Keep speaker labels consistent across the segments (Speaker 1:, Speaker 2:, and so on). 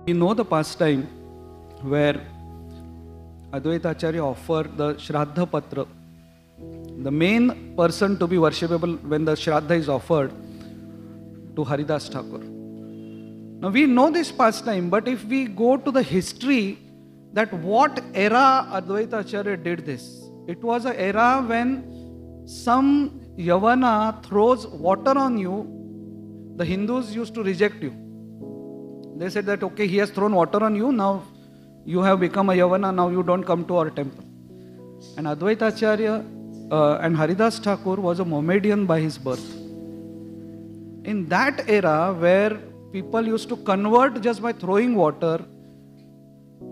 Speaker 1: We know the pastime where Advaita Acharya offered the Shraddha Patra, the main person to be worshipable when the Shraddha is offered, to Haridas Thakur. Now we know this pastime, but if we go to the history, that what era Advaita Acharya did this? It was an era when some Yavana throws water on you. The Hindus used to reject you. They said that, okay, he has thrown water on you, now you have become a Yavana, now you don't come to our temple. And Advaita Acharya and Haridas Thakur was a Mohammedan by his birth. In that era where people used to convert just by throwing water,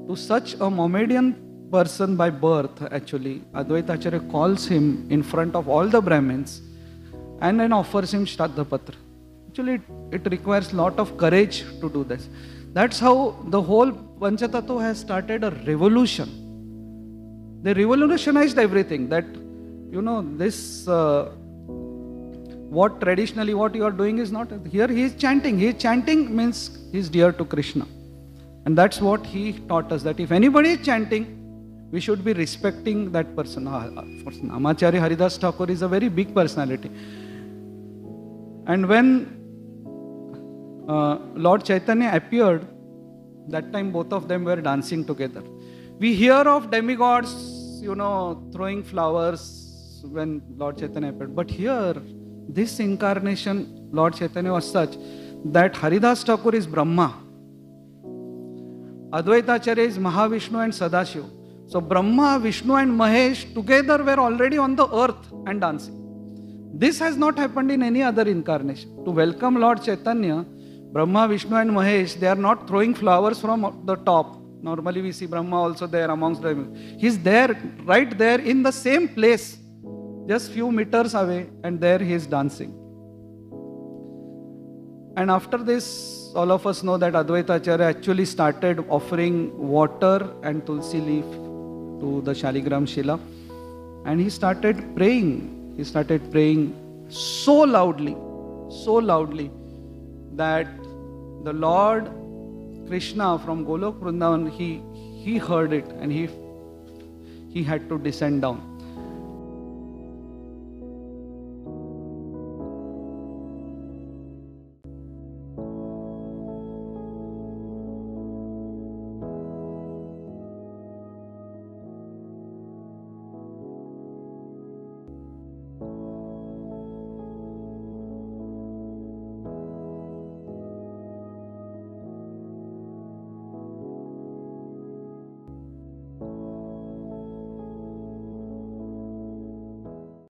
Speaker 1: to such a Mohammedan person by birth, actually, Advaita Acharya calls him in front of all the Brahmins and then offers him Shraddha Patra. Actually, it requires a lot of courage to do this. That's how the whole Panchatattva has started a revolution. They revolutionized everything. That, this, what traditionally what you are doing is not. Here he is chanting. He is chanting means he is dear to Krishna. And that's what he taught us, that if anybody is chanting, we should be respecting that person. Namacharya Haridas Thakur is a very big personality. And when Lord Chaitanya appeared, that time both of them were dancing together. We hear of demigods, throwing flowers when Lord Chaitanya appeared. But here, this incarnation, Lord Chaitanya was such that Haridas Thakur is Brahma. Advaita Acharya is Mahavishnu and Sadashiva. So Brahma, Vishnu and Mahesh together were already on the earth and dancing. This has not happened in any other incarnation. To welcome Lord Chaitanya, Brahma, Vishnu and Mahesh, they are not throwing flowers from the top. Normally we see Brahma also there amongst them. He's there, right there in the same place, just few meters away, and there he is dancing. And after this, all of us know that Advaita Acharya actually started offering water and tulsi leaf to the Shaligram Shila. And he started praying. He started praying so loudly that the Lord Krishna from Golok Vrindavan, he heard it and he had to descend down.